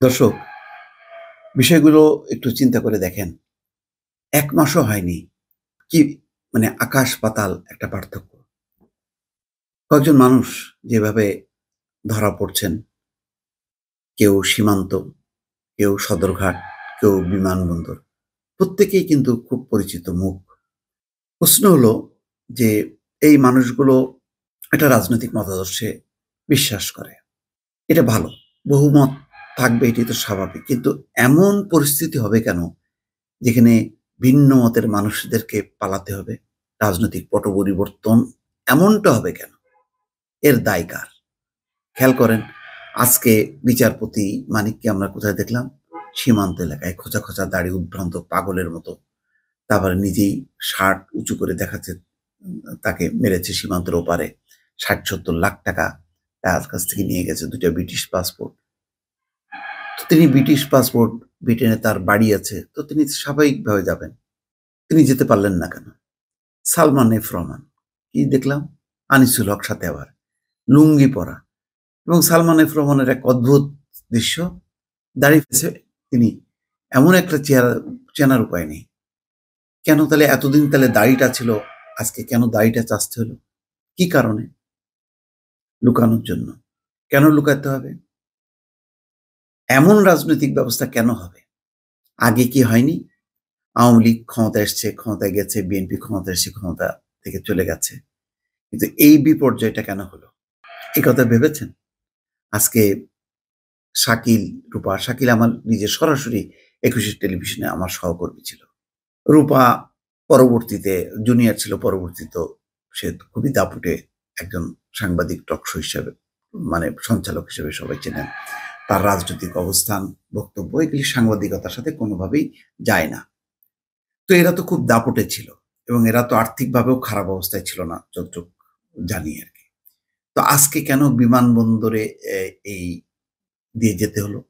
দর্শক, বিষয়গুলো একটু চিন্তা করে দেখেন। ১ মাসও হয়নি। কি আকাশ পাতাল একটা পার্থক্য। কয়েকজন মানুষ যেভাবে ধরা পড়ছেন, কেউ সীমান্ত, কেউ সদরঘাট, কেউ বিমানবন্দর। প্রত্যেকেই কিন্তু খুব পরিচিত মুখ। প্রশ্ন হলো যে এই মানুষগুলো একটা রাজনৈতিক মতাদর্শে বিশ্বাস করে। এটা ভালো। বহুমত থাকবে, এটি তো স্বাভাবিক। কিন্তু এমন পরিস্থিতি হবে কেন যেখানে ভিন্ন মতের মানুষদেরকে পালাতে হবে? রাজনৈতিক পট পরিবর্তন এমনটা হবে কেন? এর দায় কার? খেয়াল করেন, আজকে বিচারপতি মানিককে আমরা কোথায় দেখলাম? সীমান্ত এলাকায় খোঁচা, খোঁচা দাড়ি, উদ্ভ্রান্ত পাগলের মতো। তারপরে নিজেই শার্ট উঁচু করে দেখাচ্ছে তাকে মেরেছে সীমান্তের ওপারে। ৬০-৭০ লাখ টাকা তার কাছ থেকে নিয়ে গেছে ২ টা ব্রিটিশ পাসপোর্ট। তো তিনি ব্রিটিশ পাসপোর্ট, ব্রিটেনে তার বাড়ি আছে। তো তিনি স্বাভাবিকভাবে যাবেন। তিনি যেতে পারলেন না কেন? সালমান এফ রহমান, কি দেখলাম? আনিসুল হক সাথে আবার লুঙ্গি পরা, এবং সালমান এফ রহমানের এক অদ্ভুত দৃশ্য, দাড়ি ফেছে তিনি, এমন একটা চেহারা চেনার উপায় নেই। কেন তাহলে এতদিন তাহলে দাড়িটা ছিল, আজকে কেন দাড়িটা চাচতে হলো? কি কারণে? লুকানোর জন্য। কেন লুকাতে হবে? এমন রাজনৈতিক ব্যবস্থা কেন হবে? আগে কি হয়নি? আওয়ামী লীগ ক্ষমতায় এসছে, ক্ষমতায় গেছে, বিএনপি ক্ষমতায় এসে ক্ষমতা থেকে চলে গেছে। কিন্তু এই বিপর্যয়টা কেন হলো? এই কথা ভেবেছেন? আজকে শাকিল, রূপা, শাকিল আমার নিজের সরাসরি একুশের টেলিভিশনে আমার সহকর্মী ছিল। রূপা পরবর্তীতে জুনিয়র ছিল, পরবর্তীতে সে খুবই দাপুটে একজন সাংবাদিক, টকশো হিসাবে সঞ্চালক হিসেবে সবাই চেনেন। তার রাজনৈতিক অবস্থান, বক্তব্য এগুলি সাংবাদিকতার সাথে কোনোভাবেই যায় না। তো এরা তো খুব দাপুটে ছিল এবং এরা তো আর্থিকভাবেও খারাপ অবস্থায় ছিল না, যতটুকু জানি আরকি। তো আজকে কেন বিমানবন্দরে এই দিয়ে যেতে হলো?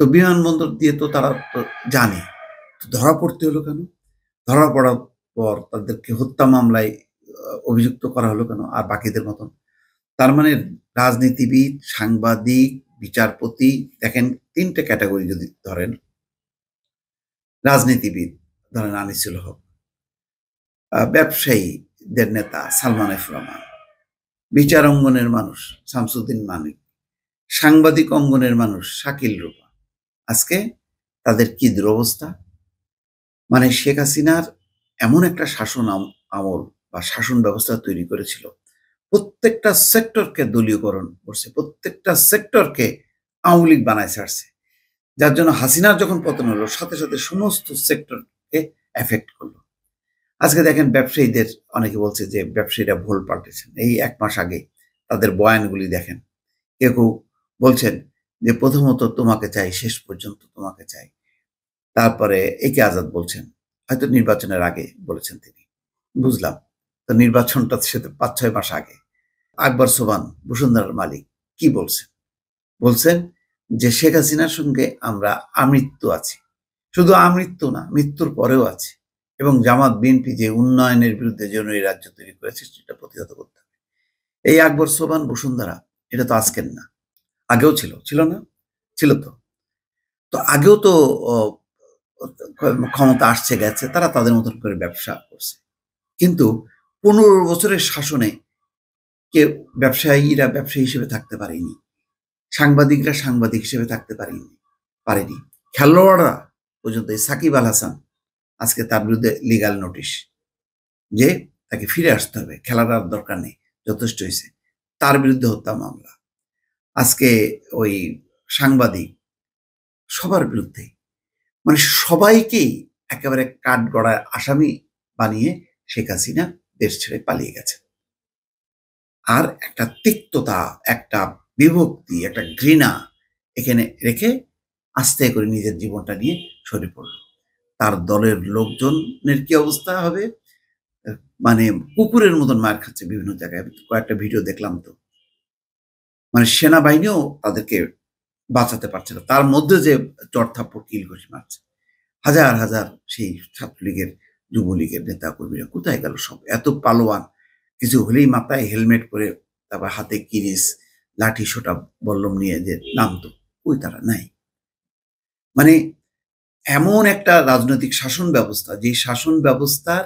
তো বিমানবন্দর দিয়ে তো তারা তো জানে। ধরা পড়তে হলো কেন? ধরা পড়ার পর তাদেরকে হত্যা মামলায় অভিযুক্ত করা হলো কেন আর বাকিদের মতন? তার মানে রাজনীতিবিদ, সাংবাদিক, বিচারপতি, দেখেন ৩ টে ক্যাটেগরি যদি ধরেন। রাজনীতিবিদ ধরেন আনিসুল হক, ব্যবসায়ীদের নেতা সালমান এফ রহমান, বিচার অঙ্গনের মানুষ শামসুদ্দিন মানিক, সাংবাদিক অঙ্গনের মানুষ শাকিল, রূপা। আজকে তাদের কি দুরবস্থা! মানে শেখ হাসিনার এমন একটা শাসন আমল বা শাসন ব্যবস্থা তৈরি করেছিল, প্রত্যেকটা সেক্টরকে দলীয়করণ করছে, প্রত্যেকটা সেক্টরকে আওয়ামী লীগ বানায় ছাড়ছে। যার জন্য হাসিনার যখন পতন হলো, সাথে সাথে সমস্ত সেক্টরকে এফেক্ট করলো। আজকে দেখেন ব্যবসায়ীদের, অনেকে বলছে যে ব্যবসায়ীরা ভুল পাল্টেছেন। এই ১ মাস আগে তাদের বয়ানগুলি দেখেন। কেউ কেউ বলছেন যে প্রথমত তোমাকে চাই, শেষ পর্যন্ত তোমাকে চাই। তারপরে একে আজাদ বলছেন, হয়তো নির্বাচনের আগে বলেছেন তিনি, বুঝলাম। তো নির্বাচনটা সে তো ৫-৬ মাস আগে। আকবর সোবহান, বসুন্ধরার মালিক, কি বলছেন? বলছেন যে শেখ হাসিনার সঙ্গে আমরা আমৃত্যু আছি। শুধু আমৃত্যু না, মৃত্যুর পরেও আছি, এবং জামাত বিএনপি যে উন্নয়নের বিরুদ্ধে যে রাজ্য তৈরি করেছে সেটা প্রতিহত করতে হবে। এই আকবর সোবহান, বসুন্ধরা, এটা তো আজকের না, আগেও ছিল, ছিল না? ছিল তো। তো আগেও তো ক্ষমতা আসছে গেছে, তারা তাদের মতন করে ব্যবসা করছে। কিন্তু ১৫ বছরের শাসনে কেউ, ব্যবসায়ীরা ব্যবসায়ী হিসেবে থাকতে পারেনি, সাংবাদিকরা সাংবাদিক হিসেবে থাকতে পারেনি, খেলোয়াড়রা পর্যন্ত। সাকিব আল হাসান, আজকে তার বিরুদ্ধে লিগাল নোটিশ যে তাকে ফিরে আসতে হবে, খেলার আর দরকার নেই, যথেষ্ট হয়েছে। তার বিরুদ্ধে হত্যা মামলা। আজকে ওই সাংবাদিক, সবার বিরুদ্ধে, মানে সবাইকেই একেবারে কাঠগড়ায় আসামি বানিয়ে শেখ হাসিনা দেশ ছেড়ে পালিয়ে গেছে। আর একটা তিক্ততা, একটা বিভক্তি, একটা ঘৃণা এখানে রেখে আস্তে করে নিজের জীবনটা নিয়ে সরে পড়ল। তার দলের লোকজনের কি অবস্থা হবে? মানে কুকুরের মতন মার খাচ্ছে বিভিন্ন জায়গায়। কয়েকটা ভিডিও দেখলাম তো। মানে সেনাবাহিনীও তাদেরকে বাঁচাতে পারছে না। তার মধ্যে যে চড়-থাপ্পড়, কিল-ঘুষি মারছে। হাজার হাজার সেই ছাত্রলীগের, যুবলীগের নেতা-কর্মীরা কোথায় গেল সব? এত পালোয়ান, কিছু হলেই মাথায় হেলমেট করে, তারপর হাতে কিরিচ, লাঠি, সোঁটা, বল্লম নিয়ে যে নামতো, ওই তারা নাই। মানে এমন একটা রাজনৈতিক শাসন ব্যবস্থা, যে শাসন ব্যবস্থার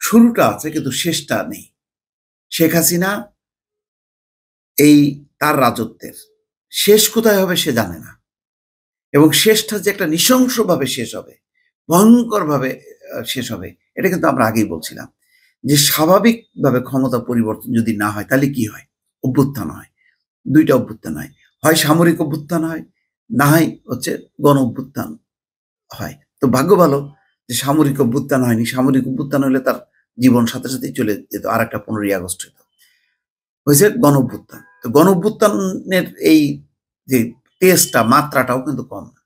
শুরুটা আছে কিন্তু শেষটা নেই। শেখ হাসিনা এই তার রাজত্বের শেষ কোথায় হবে সে জানে না, এবং শেষটা যে একটা নৃশংসভাবে শেষ হবে, ভয়ঙ্করভাবে শেষ হবে, এটা কিন্তু আমরা আগেই বলছিলাম যে স্বাভাবিকভাবে ক্ষমতা পরিবর্তন যদি না হয় তাহলে কি হয়? অভ্যুত্থান হয়। দুইটা অভ্যুত্থান হয়, হয় সামরিক অভ্যুত্থান হয়, না হয় হচ্ছে গণ অভ্যুত্থান হয়। তো ভাগ্য ভালো যে সামরিক অভ্যুত্থান হয়নি। সামরিক অভ্যুত্থান হলে তার জীবন সাথে সাথেই চলে যেত, আর একটা 15ই আগস্ট হতো। হয়েছে গণ অভ্যুত্থান। তো গণ অভ্যুত্থানের এই যে টেস্টটা, মাত্রাটাও কিন্তু কম না,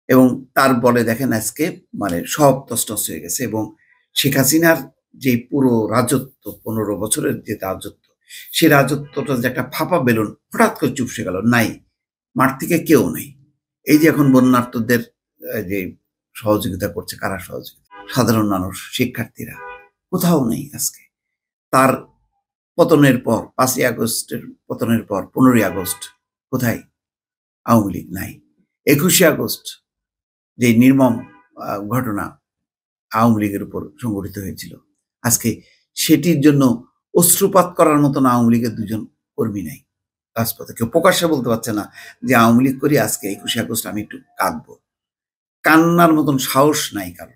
এবং তার বলে দেখেন আজকে মানে সব তছনছ হয়ে গেছে। এবং শেখ হাসিনার যে পুরো রাজত্ব, 15 বছরের যে রাজত্ব, সেই রাজত্বটা যে একটা ফাঁপা বেলুন হঠাৎ করে চুপসে গেল, নাই, মাঠ থেকে কেউ নেই। এই যে এখন বন্যার্তদের যে সহযোগিতা করছে, কারা সহযোগিতা? সাধারণ মানুষ, শিক্ষার্থীরা, কোথাও নেই আজকে। তার পতনের পর, 5ই আগস্টের পতনের পর 15ই আগস্ট কোথায়? আওয়ামী লীগ নাই। 21শে আগস্ট যে নির্মম ঘটনা আওয়ামী লীগের উপর সংঘটিত হয়েছিল, আজকে সেটির জন্য অশ্রুপাত করার মতন আওয়ামী লীগের 2জন কর্মী নাই রাজপথে। কেউ প্রকাশ্যে বলতে পারছে না যে আওয়ামী লীগ করি, আজকে 21শে আগস্ট আমি একটু কাঁদবো। কান্নার মতন সাহস নাই কারো।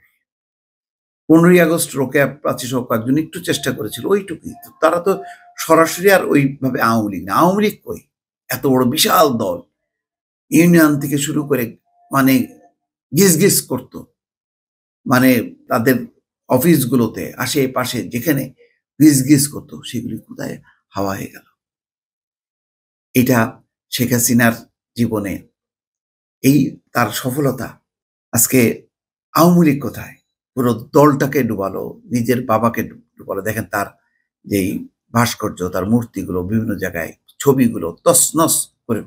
15ই আগস্ট রোকেয়া প্রাচী সহ কয়েকজন একটু চেষ্টা করেছিল, ওইটুকুই। তারা তো সরাসরি আর ওইভাবে আওয়ামী লীগ না। আওয়ামী লীগ কই? এত বড় বিশাল দল, ইউনিয়ন থেকে শুরু করে মানে গিজ গিজ করতো, মানে তাদের অফিসগুলোতে আশেপাশে যেখানে গিজ গিজ করতো, সেগুলি কোথায়? হাওয়া হয়ে গেল। এটা শেখ হাসিনার জীবনে এই তার সফলতা। আজকে আওয়ামী লীগ কোথায়? পুরো দলটাকে ডুবালো, নিজের বাবাকে ডুবালো। দেখেন তার যেই ভাস্কর্য, তার মূর্তিগুলো, বিভিন্ন জায়গায় ছবিগুলো তছনছ করে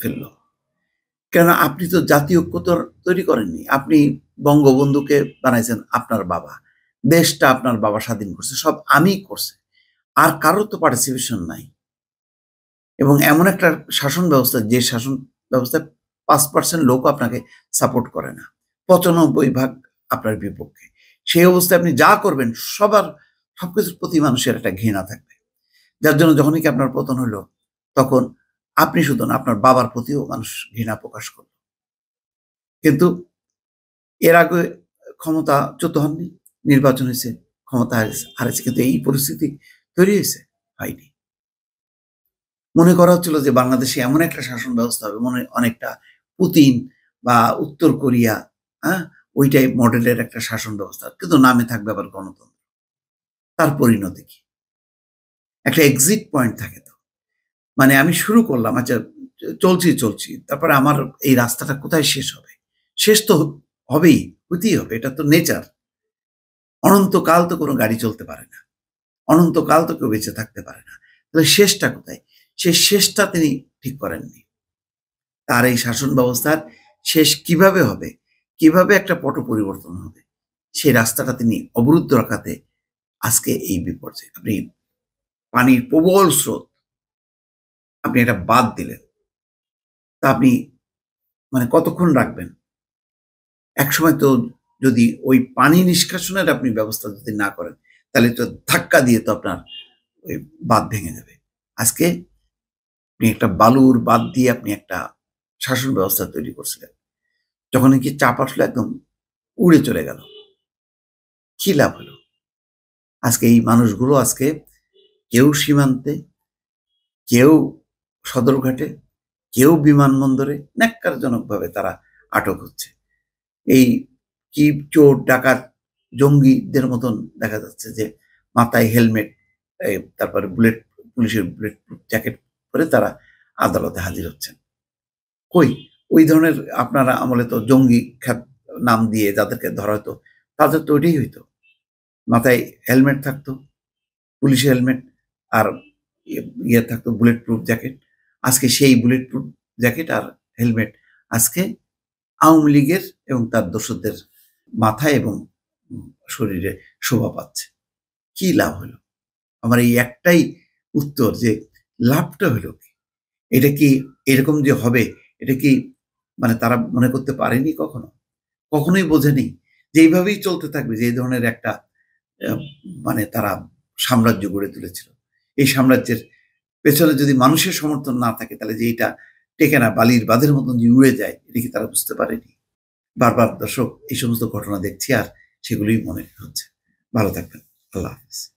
ফেললো। কেন? আপনি তো জাতীয় ঐক্য তৈরি করেননি। আপনি বঙ্গবন্ধুকে বানাইছেন আপনার বাবা, দেশটা আপনার বাবা স্বাধীন করছে, সব আমি করছে, আর কারোর তো পার্টিসিপেশন নাই। এবং এমন একটা শাসন ব্যবস্থা, যে শাসন ব্যবস্থায় 5% লোক আপনাকে সাপোর্ট করে না, 95% আপনার বিপক্ষে। সেই অবস্থায় আপনি যা করবেন সবকিছুর প্রতি মানুষের একটা ঘৃণা থাকবে, যার জন্য যখনই কি আপনার পতন হলো, তখন আপনি শুধু না, আপনার বাবার প্রতিও মানুষ ঘৃণা প্রকাশ করল। কিন্তু এর আগে ক্ষমতাচ্যুত হননি, নির্বাচন হয়েছে, ক্ষমতা হারেছে, কিন্তু এই পরিস্থিতি তৈরি হয়েছে? হয়নি। মনে করা হচ্ছিল যে বাংলাদেশে এমন একটা শাসন ব্যবস্থা হবে, অনেকটা পুতিন বা উত্তর কোরিয়া, হ্যাঁ, ওইটাই মডেলের একটা শাসন ব্যবস্থা, কিন্তু নামে থাকবে আবার গণতন্ত্র। তার পরিণতি কি? একটা এক্সিট পয়েন্ট থাকে তো, মানে আমি শুরু করলাম, আচ্ছা চলছি, তারপরে আমার এই রাস্তাটা কোথায় শেষ হবে? শেষ তো হবেই, হইতেই হবে, এটা তো নেচার। অনন্তকাল তো কোনো গাড়ি চলতে পারে না, অনন্তকাল তো কেউ বেঁচে থাকতে পারে না। তাহলে শেষটা কোথায়? সেই শেষটা তিনি ঠিক করেননি। তার এই শাসন ব্যবস্থার শেষ কিভাবে হবে, কিভাবে একটা পট পরিবর্তন হবে, সেই রাস্তাটা তিনি অবরুদ্ধ রাখাতে আজকে এই বিপর্যয়। আপনি পানির প্রবল স্রোত, আপনি এটা বাদ দিলেন, তা আপনি মানে কতক্ষণ রাখবেন? একসময় তো যদি ওই পানি নিষ্কাশনের আপনি ব্যবস্থা যদি না করেন, তাহলে তো ধাক্কা দিয়ে তো আপনার ওই বাঁধ ভেঙে যাবে। আজকে আপনি একটা বালুর বাঁধ দিয়ে আপনি একটা শাসন ব্যবস্থা তৈরি করছিলেন, যখন কি চাপ আসলো একদম উড়ে চলে গেল। কি লাভ হলো? আজকে এই মানুষগুলো আজকে কেউ সীমান্তে, কেউ সদরঘাটে, কেউ বিমানবন্দরে ন্যাক্কারজনকভাবে তারা আটক হচ্ছে। এই কি চোর ডাকাত জঙ্গিদের মতন দেখা যাচ্ছে যে মাথায় হেলমেট, তারপরে পুলিশের বুলেট জ্যাকেট পরে তারা আদালতে হাজির হচ্ছেন। কই ওই ধরনের আপনারা আমলে তো জঙ্গি খ্যাত নাম দিয়ে যাদেরকে ধরা হতো, তাদের তো ওইটাই হইতো, মাথায় হেলমেট থাকতো, পুলিশ হেলমেট, আর ইয়ে থাকতো বুলেট প্রুফ জ্যাকেট। আজকে সেই বুলেট প্রুফ জ্যাকেট আর হেলমেট আজকে আওয়ামী লীগের এবং তার দোসরদের মাথায় এবং শরীরে শোভা পাচ্ছে। কি লাভ হলো? আমার এই একটাই উত্তর, যে লাভটা হলো কি? এটা কি এরকম যে হবে এটা কি মানে তারা মনে করতে পারেনি কখনো? কখনোই বোঝেনি যে এইভাবেই চলতে থাকবে, যে এই ধরনের একটা আ মানে তারা সাম্রাজ্য গড়ে তুলেছিল। এই সাম্রাজ্যের পেছনে যদি মানুষের সমর্থন না থাকে তাহলে যে এটা টেকে না, বালির বাঁধের মতন যে উড়ে যায়, এটা কি তারা বুঝতে পারেনি? বারবার দর্শক এই সমস্ত ঘটনা দেখছি আর সেগুলোই মনে হচ্ছে। ভালো থাকবেন। আল্লাহ হাফেজ।